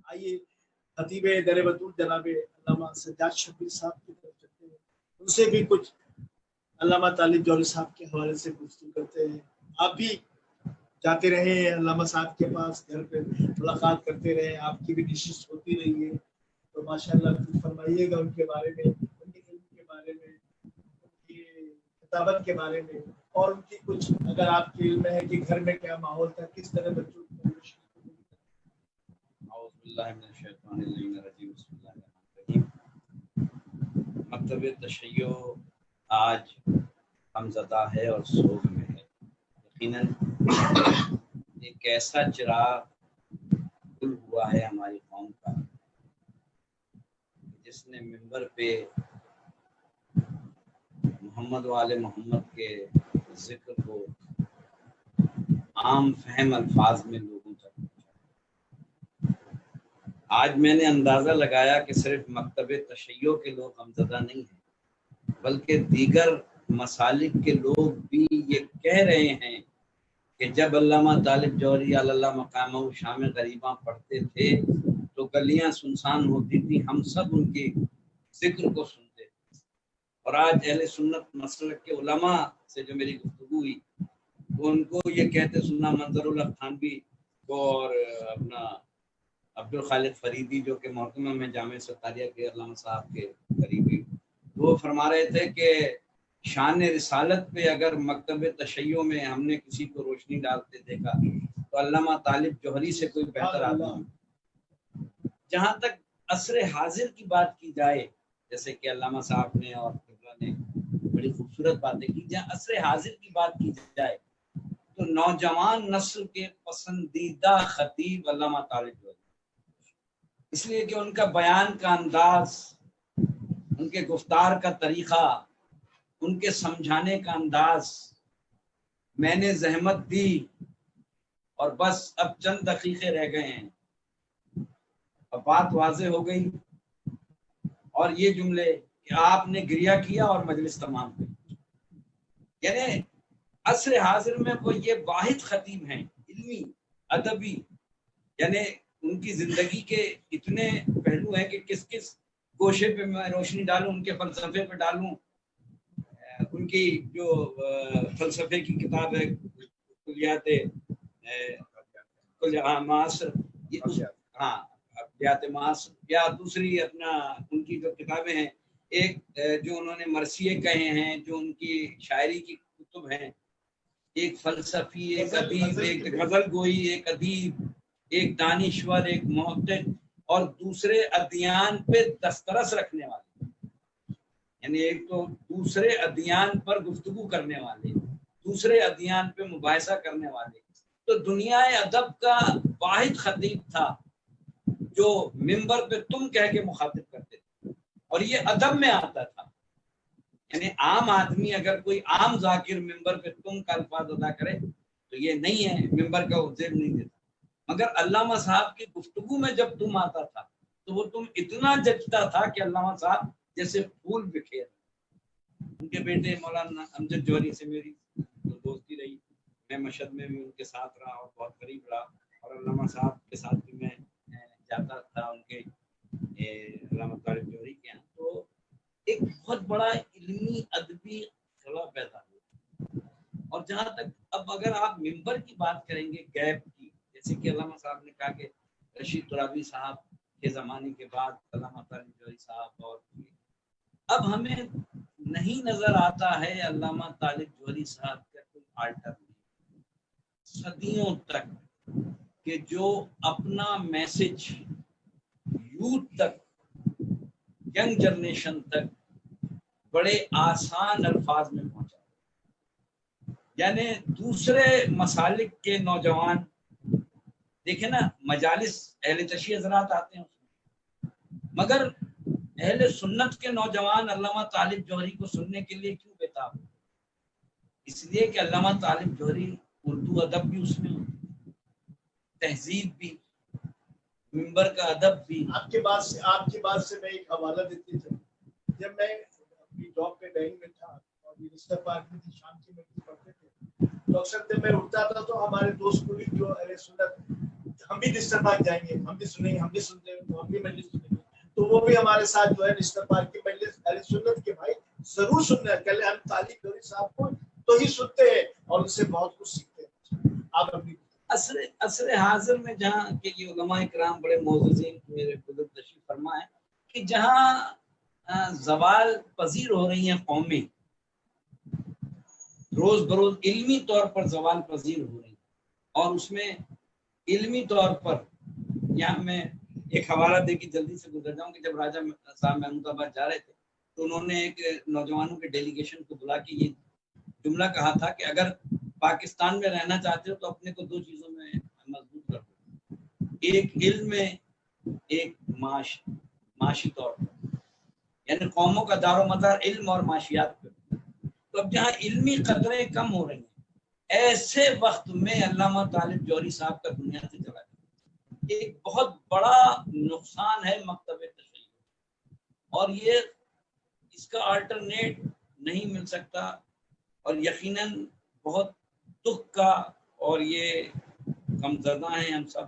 آئیے خطیب در بطول جناب علامہ سجاد شبیر صاحب کی طرف چلتے ہیں، ان سے بھی کچھ علامہ طالب جوہری صاحب کے حوالے سے گفتگو کرتے ہیں۔ آپ بھی جاتے رہے علامہ صاحب کے پاس، گھر پہ ملاقات کرتے رہے، آپ کی بھی نشست ہوتی رہی ہے، تو ماشاءاللہ کچھ فرمائیے گا ان کے بارے میں، ان کے علم کے بارے میں، ان کی کتابت کے بارے میں، اور ان کی کچھ اگر آپ کے علم ہے کہ گھر میں کیا ماحول تھا، کس طرح بچوں کو اعوذ باللہ من الشیطان الرجیم، بسم اللہ الرحمن الرحیم۔ مکتب تشیع آج غمزدہ ہے اور سوگ میں ہے۔ یقیناً ایک ایسا چراغ گل ہوا ہے ہماری قوم کا، جس نے ممبر پہ محمد وآل محمد کے ذکر کو عام فہم الفاظ میں لوگوں تک پہنچایا۔ آج میں نے اندازہ لگایا کہ صرف مکتب تشیع کے لوگ غمزدہ نہیں ہیں، بلکہ دیگر مسالک کے لوگ بھی یہ کہہ رہے ہیں کہ جب علامہ طالب جوہری اللہ مقامہ شام غریباں پڑھتے تھے تو گلیاں سنسان ہوتی تھی، ہم سب ان کے ذکر کو سنتے تھے۔ اور آج اہل سنت مسلک کے علماء سے جو میری گفتگو ہوئی تو ان کو یہ کہتے سننا، منظر الحق تھانوی کو اور اپنا عبدالخالق فریدی جو کہ محکمہ میں جامع ستاریہ کے علامہ صاحب کے قریبی، وہ فرما رہے تھے کہ شان رسالت پہ اگر مکتب تشیع میں ہم نے کسی کو روشنی ڈالتے دیکھا تو علامہ طالب جوہری سے کوئی بہتر آدمی نہیں۔ جہاں تک عصر حاضر کی بات کی جائے، جیسے کہ علامہ صاحب نے اور قبلہ نے بڑی خوبصورت باتیں کی، جہاں عصر حاضر کی بات کی جائے تو نوجوان نسل کے پسندیدہ خطیب علامہ طالب جوہری، اس لیے کہ ان کا بیان کا انداز، ان کے گفتار کا طریقہ، ان کے سمجھانے کا انداز، میں نے زحمت دی اور بس اب چند دقیقے رہ گئے ہیں، اب بات واضح ہو گئی، اور یہ جملے کہ آپ نے گریہ کیا اور مجلس تمام ہوئی۔ یعنی عصر حاضر میں وہ یہ واحد خطیب ہیں، علمی، ادبی، یعنی ان کی زندگی کے اتنے پہلو ہیں کہ کس کس گوشے پہ میں روشنی ڈالوں، ان کے فلسفے پہ ڈالوں۔ ان کی جو فلسفے کی کتاب ہے کلیات معاصر، کلیات معاصر، یا دوسری اپنا ان کی جو کتابیں ہیں، ایک جو انہوں نے مرثیے کہے ہیں، جو ان کی شاعری کی کتب ہیں، ایک فلسفی، ایک ادیب، ایک غزل گوئی، ایک ادیب، ایک دانشور، ایک محقق، اور دوسرے ادیان پہ دسترس رکھنے والے، یعنی ایک تو دوسرے ادیان پر گفتگو کرنے والے، دوسرے ادیان پہ مباحثہ کرنے والے، تو دنیا ادب کا واحد خطیب تھا جو ممبر پہ تم کہہ کے مخاطب کرتے تھے، اور یہ ادب میں آتا تھا۔ یعنی عام آدمی اگر کوئی عام ذاکر ممبر پہ تم کا الفاظ ادا کرے تو یہ نہیں ہے، ممبر کا عزیز نہیں دیتا، مگر علامہ صاحب کی گفتگو میں جب تم آتا تھا تو وہ تم اتنا جچتا تھا کہ علامہ صاحب جیسے پھول بکھیر۔ ان کے بیٹے مولانا امجد جوہری سے میری دوستی رہی، میں مشہد میں بھی ان کے ساتھ رہا اور بہت قریب رہا، اور علامہ صاحب کے ساتھ بھی میں جاتا تھا ان کے علامہ طالب جوہری کے یہاں، تو ایک بہت بڑا علمی ادبی خلا پیدا ہوا۔ اور جہاں تک اب اگر آپ ممبر کی بات کریں گے گیپ کی، جیسے کہ علامہ صاحب نے کہا کہ رشید ترابی صاحب کے زمانے کے بعد علامہ طالب جوہری صاحب، اور اب ہمیں نہیں نظر آتا ہے علامہ طالب جوہری صاحب کا کوئی آلٹر نہیں صدیوں تک، کہ جو اپنا میسج یوتھ تک، ینگ جنریشن تک بڑے آسان الفاظ میں پہنچا۔ یعنی دوسرے مسالک کے نوجوان دیکھیں نا، مجالس اہل تشیع حضرات آتے ہیں، مگر اہل سنت کے نوجوان علامہ طالب جوہری کو سننے کے لیے کیوں بےتاب؟ اس لیے کہ علامہ طالب جوہری اردو ادب بھی اس میں ہوتی، تہذیب بھی، ممبر کا ادب بھی۔ آپ کے بات سے میں ایک حوالہ دیتی تھی، جب میں اپنی جاب پہ بینک میں تھا اور منسٹر پارک میں تھی، شام کی میں پڑھتے تھے، تو اکثر جب میں اٹھتا تھا تو ہمارے دوست کولیگ جو اہل سنت ہم بھی نشتر پارک جائیں گے, ہم بھی سنیں گے, ہم بھی سنتے ہیں تو ہم بھی مجلس سنیں گے, تو وہ بھی ہمارے ساتھ جو ہے نشتر پارک کی مجلس اہل سنت کے بھائی ضرور سننا ہے. کل ہم طالب جوہری صاحب کو تو ہی سنتے ہیں اور ان سے بہت کچھ سیکھتے ہیں. آپ اپنی عصر حاضر میں جہاں کے یہ علماء کرام بڑے معززین میرے بزرگ تشریف فرما ہے کہ جہاں زوال پذیر ہو رہی ہیں قومیں, روز بروز علمی طور پر زوال پذیر ہو رہی ہیں, اور اس میں علمی طور پر یہاں میں ایک حوالہ دے کے جلدی سے گزر جاؤں کہ جب راجہ صاحب محمود آباد جا رہے تھے تو انہوں نے ایک نوجوانوں کے ڈیلیگیشن کو بلا کے یہ جملہ کہا تھا کہ اگر پاکستان میں رہنا چاہتے ہو تو اپنے کو دو چیزوں میں مضبوط کر دو, ایک علم میں, ایک معاشی طور پر, یعنی قوموں کا دار و مدار علم اور معاشیات پہ. تو اب جہاں علمی قدریں کم ہو رہی ہیں ایسے وقت میں علامہ طالب جوہری صاحب کا دنیا سے چلا گیا ایک بہت بڑا نقصان ہے مکتب تشیع, اور یہ اس کا آلٹرنیٹ نہیں مل سکتا, اور یقیناً بہت دکھ کا, اور یہ غمزدہ ہیں ہم سب,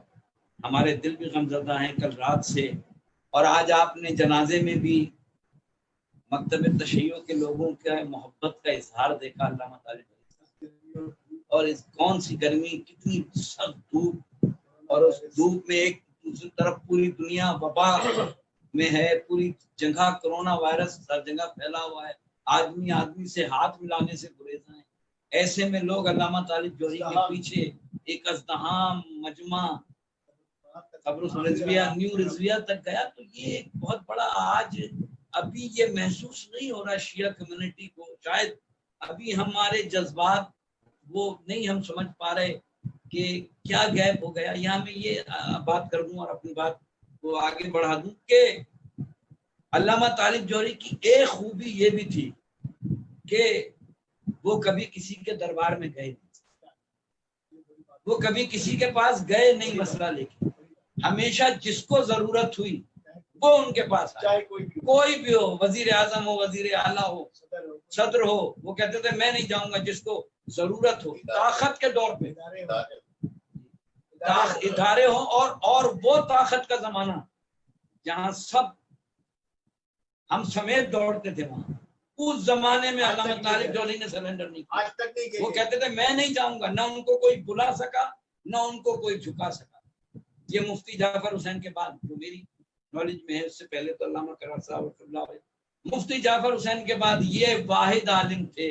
ہمارے دل بھی غمزدہ ہیں کل رات سے. اور آج آپ نے جنازے میں بھی مکتب تشیع کے لوگوں کا محبت کا اظہار دیکھا علامہ طالب, اور اس کون سی گرمی, کتنی سخت دھوپ, اور اس دھوپ میں ایک دوسری طرف پوری دنیا وبا میں ہے, پوری جگہ کرونا وائرس ہر جگہ پھیلا ہوا ہے, آدمی آدمی سے ہاتھ ملانے سے گریزاں ہیں. ایسے میں لوگ علامہ طالب جوہری کے پیچھے ایک ازدحام مجمع قبر رضویہ نیو رضویہ تک گیا. تو یہ ایک بہت بڑا, آج ابھی یہ محسوس نہیں ہو رہا شیعہ کمیونٹی کو, شاید ابھی ہمارے جذبات وہ نہیں ہم سمجھ پا رہے کہ کیا گیپ ہو گیا. یہاں میں یہ بات کر دوں اور اپنی بات کو آگے بڑھا دوں کہ علامہ طالب جوہری کی ایک خوبی یہ بھی تھی کہ وہ کبھی کسی کے دربار میں گئے نہیں, وہ کبھی کسی کے پاس گئے نہیں مسئلہ لے کے, ہمیشہ جس کو ضرورت ہوئی وہ ان کے پاس آئے, کوئی بھی ہو, وزیر اعظم ہو, وزیر اعلیٰ ہو, صدر ہو, وہ کہتے تھے میں نہیں جاؤں گا, جس کو ضرورت ہو, طاقت کے دور پہ ادارے ہوں, اور وہ طاقت کا زمانہ جہاں سب ہم سمیت دوڑتے تھے, وہاں اس زمانے میں علامہ طالب جوہری نے سرنڈر نہیں کیا. وہ کہتے تھے میں نہیں جاؤں گا, نہ ان کو کوئی بلا سکا نہ ان کو کوئی جھکا سکا. یہ مفتی جعفر حسین کے بعد جو میری نالج میں ہے, اس سے پہلے تو علامہ کرار صاحب اللہ علیہ, مفتی جعفر حسین کے بعد یہ واحد عالم تھے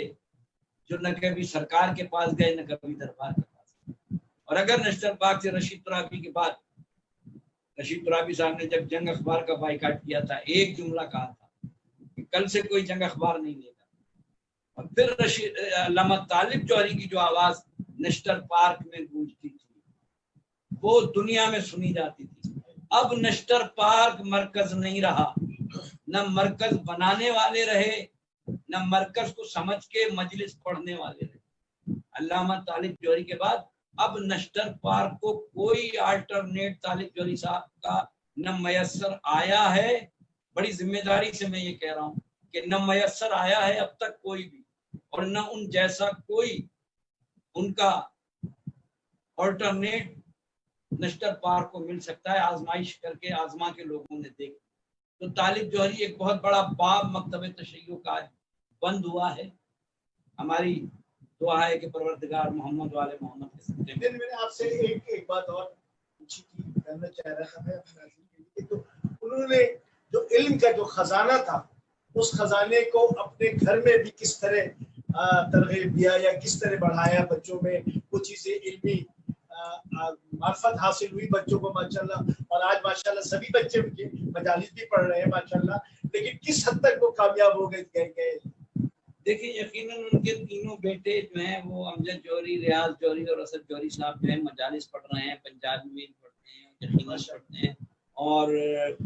جو نہ کبھی سرکار کے پاس گئے نہ کبھی دربار کے پاس گئے. اور اگر نشتر پاک سے رشید ترابی کے بعد, رشید ترابی صاحب نے جب جنگ اخبار کا بائیکاٹ کیا تھا, ایک جملہ کہا تھا کہ کل سے کوئی جنگ اخبار نہیں لے گا, اور پھر علامہ طالب جوہری کی جو آواز نشتر پارک میں گونجتی تھی وہ دنیا میں سنی جاتی تھی. اب نشتر پارک مرکز نہیں رہا, نہ مرکز بنانے والے رہے نہ مرکز کو سمجھ کے مجلس پڑھنے والے رہے. علامہ طالب جوہری کے بعد اب نشتر پارک کو کوئی آلٹرنیٹ طالب جوہری صاحب کا نہ میسر آیا ہے. بڑی ذمہ داری سے میں یہ کہہ رہا ہوں کہ نہ میسر آیا ہے اب تک کوئی بھی, اور نہ ان جیسا کوئی ان کا آلٹرنیٹ نشتر پارک کو مل سکتا ہے. آزمائش کر کے آزما کے لوگوں نے دیکھ, تو طالب جوہری ایک بہت بڑا باب مکتب تشیع کا بند ہوا ہے. ہماری دعا ہے کہ پروردگار محمد والے محمد کے صدقے میں. میں نے آپ سے ایک بات اور پوچھی تھی, کرنا چاہ رہا تھا میں اپنے ناظرین کے لیے, تو انہوں نے جو علم کا جو خزانہ تھا اس خزانے کو اپنے گھر میں بھی کس طرح ترغیب دیا یا کس طرح بڑھایا, بچوں میں وہ چیزیں علمی معرفت حاصل ہوئی بچوں کو ماشاءاللہ, اور آج ماشاءاللہ سبھی بچے ان کے مجالس بھی پڑھ رہے ہیں ماشاءاللہ, لیکن کس حد تک وہ کامیاب ہو گئے. دیکھیں یقیناً ان کے تینوں بیٹے جو ہیں وہ امجد جوہری, ریاض جوہری اور اسد جوہری صاحب جو ہیں مجالس پڑھ رہے ہیں, پنجاب میں پڑھتے ہیں, یقیناً پڑھتے ہیں, اور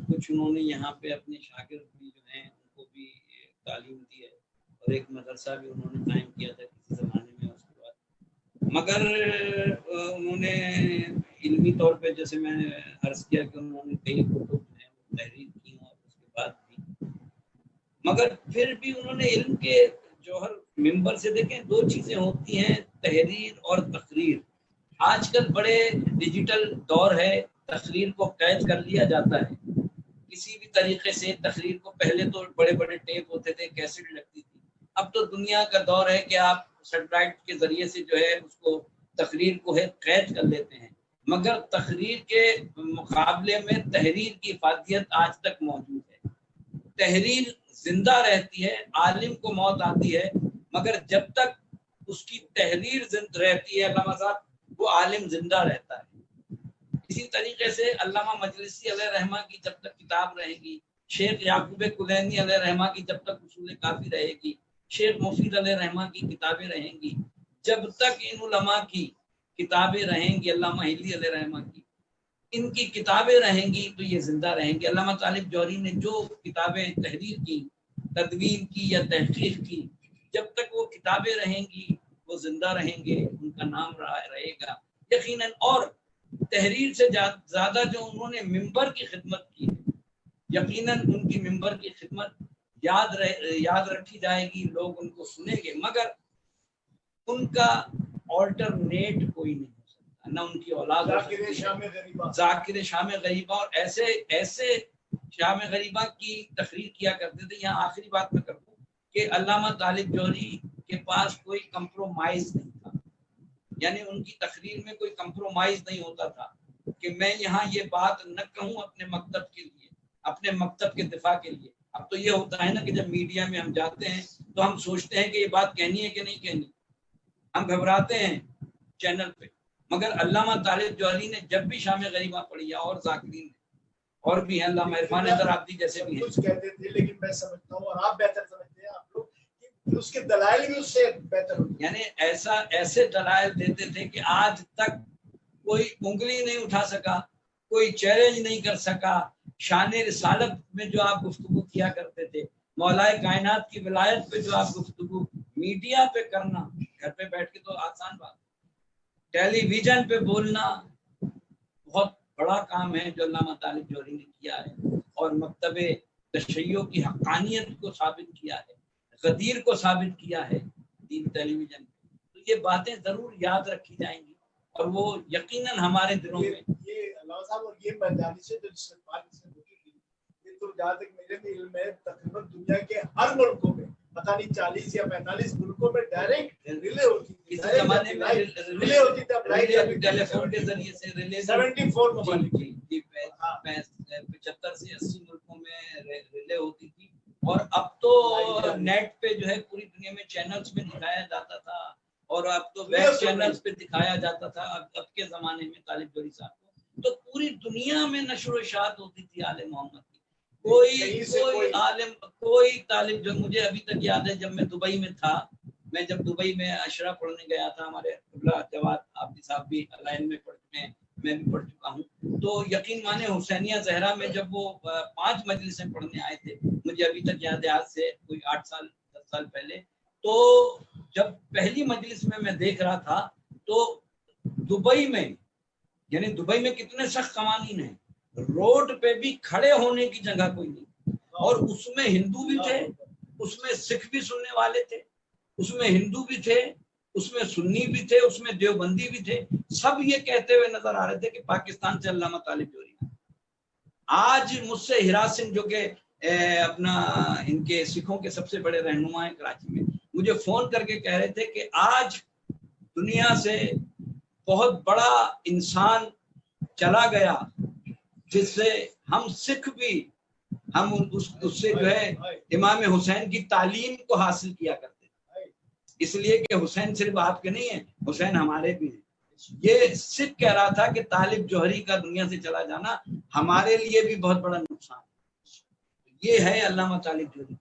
کچھ انہوں نے یہاں پہ اپنے شاگرد بھی جو ہیں ان کو بھی تعلیم دی ہے, اور ایک مدرسہ بھی انہوں نے قائم کیا تھا کسی زمانے میں. اس کے بعد مگر انہوں نے علمی طور پہ جیسے میں نے عرض کیا کہ انہوں نے کئی کتب جو ہیں وہ تحریر کی, اور اس کے بعد بھی مگر پھر بھی انہوں نے علم کے جوہر ممبر سے, دیکھیں دو چیزیں ہوتی ہیں, تحریر اور تقریر. آج کل بڑے ڈیجیٹل دور ہے، تقریر کو قید کر لیا جاتا ہے کسی بھی طریقے سے. تقریر کو پہلے تو بڑے بڑے ٹیپ ہوتے تھے، کیسٹ لگتی تھی. اب تو دنیا کا دور ہے کہ آپ سیٹلائٹ کے ذریعے سے جو ہے اس کو تقریر کو ہے قید کر لیتے ہیں. مگر تقریر کے مقابلے میں تحریر کی افادیت آج تک موجود ہے. تحریر زندہ رہتی ہے، عالم کو موت آتی ہے، مگر جب تک اس کی تحریر زندہ رہتی ہے علامہ صاحب، وہ عالم زندہ رہتا ہے. اسی طریقے سے علامہ مجلسی علیہ رحمہ کی جب تک کتاب رہے گی، شیخ یعقوب کلینی علیہ رحمہ کی جب تک اصول کافی رہے گی، شیخ مفید علیہ رحمہ کی کتابیں رہیں گی، جب تک ان علماء کی کتابیں رہیں گی، علامہ ہلی علیہ رحمہ کی ان کی کتابیں رہیں گی تو یہ زندہ رہیں گے. علامہ طالب جوہری نے جو کتابیں تحریر کی، تدوین کی یا تحقیق کی، جب تک وہ کتابیں رہیں گی وہ زندہ رہیں گے، ان کا نام رہے گا یقیناً. اور تحریر سے زیادہ جو انہوں نے ممبر کی خدمت کی، یقیناً ان کی ممبر کی خدمت یاد رکھی جائے گی، لوگ ان کو سنیں گے، مگر ان کا آلٹرنیٹ کوئی نہیں ہو سکتا، نہ ان کی اولاد ذاکر شام غریبہ. اور ایسے شام غریبہ کی تقریر کیا کرتے تھے. یہاں آخری بات میں کروں کہ علامہ طالب جوہری کے پاس کوئی کمپرومائز نہیں تھا، یعنی ان کی تقریر میں کوئی کمپرومائز نہیں ہوتا تھا کہ میں یہاں یہ بات نہ کہوں اپنے مکتب کے لیے، اپنے مکتب کے دفاع کے لیے. اب تو یہ ہوتا ہے نا کہ جب میڈیا میں ہم جاتے ہیں تو ہم سوچتے ہیں کہ یہ بات کہنی ہے کہ نہیں کہنی، ہم گھبراتے ہیں چینل پہ. مگر علامہ طالب جوہری نے جب بھی شام غریبہ پڑھی ہے، اور ذاکرین نے اور بھی ہیں، علامہ عرفان درابدی جیسے بھی ہیں، کچھ کہتے تھے، لیکن میں سمجھتا ہوں اور آپ بہتر سمجھتے ہیں آپ لوگ کہ اس کے دلائل بھی اس سے بہتر ہوتے، یعنی ایسے دلائل دیتے تھے کہ آج تک کوئی انگلی نہیں اٹھا سکا، کوئی چیلنج نہیں کر سکا. شان رسالت میں جو آپ گفتگو کیا کرتے تھے، مولائے کائنات کی ولایت پہ جو آپ گفتگو میڈیا پہ کرنا، گھر پہ بیٹھ کے تو آسان بات، ٹیلی ویژن پہ بولنا بہت بڑا کام ہے جو علامہ طالب جوہری نے کیا ہے، اور مکتب تشیع کی حقانیت کو ثابت کیا ہے، غدیر کو ثابت کیا ہے دین ٹیلی ویژن. تو یہ باتیں ضرور یاد رکھی جائیں گی اور وہ یقیناً ہمارے دلوں میں یہ علامہ صاحب. اور یہ مجالس سے جو بات سے ہوتی تھی، یہ تو جہاں تک میرے بھی علم ہے تقریباً دنیا کے ہر ملکوں میں، پتہ نہیں 40 یا 45 ملکوں میں ڈائریکٹ ریلے ہوتی تھی. کسی زمانے میں ریلے ہوتی تھی، اب لائیو ٹیلی فون کے ذریعے سے ریلے 74 ممالک 75 سے 80 ملکوں میں ریلے ہوتی تھی. اور اب تو نیٹ پہ جو ہے پوری دنیا میں چینلز میں دکھایا جاتا تھا، اور اب تو ویب چینلز پہ دکھایا جاتا تھا. اب کے زمانے میں طالب جوہری صاحب کو تو پوری دنیا میں نشر و اشاعت ہوتی تھی عالم محمد کی. کوئی عالم، کوئی طالب جو مجھے ابھی تک یاد ہے، جب میں دبئی میں تھا، میں جب دبئی میں عشرہ پڑھنے گیا تھا، ہمارے قبلہ جواد عابدی صاحب بھی لائن میں پڑھ چکے ہیں، میں بھی پڑھ چکا ہوں. تو یقین مانے حسینیہ زہرا میں جب وہ 5 مجلسیں پڑھنے آئے تھے، مجھے ابھی تک یاد ہے، آج سے کوئی 8 سال 10 سال پہلے. تو جب پہلی مجلس میں دیکھ رہا تھا تو دبئی میں، یعنی دبئی میں کتنے سخت قوانین ہیں، روڈ پہ بھی کھڑے ہونے کی جگہ کوئی نہیں، اور اس میں ہندو بھی تھے، اس میں سکھ بھی سننے والے تھے، اس میں ہندو بھی تھے، اس میں سنی بھی تھے، اس میں دیوبندی بھی تھے. سب یہ کہتے ہوئے نظر آ رہے تھے کہ پاکستان سے علامہ طالب جوہری. آج مجھ سے ہراس سنگھ جو کہ اپنا ان کے سکھوں کے سب سے بڑے رہنما ہیں کراچی میں، مجھے فون کر کے کہہ رہے تھے کہ آج دنیا سے بہت بڑا انسان چلا گیا جس سے ہم سکھ بھی، ہم اس سے جو ہے امام حسین کی تعلیم کو حاصل کیا کرتے ہیں، اس لیے کہ حسین صرف آپ کے نہیں ہیں، حسین ہمارے بھی ہیں. یہ سکھ کہہ رہا تھا کہ طالب جوہری کا دنیا سے چلا جانا ہمارے لیے بھی بہت بڑا نقصان ہے. یہ ہے علامہ طالب جوہری.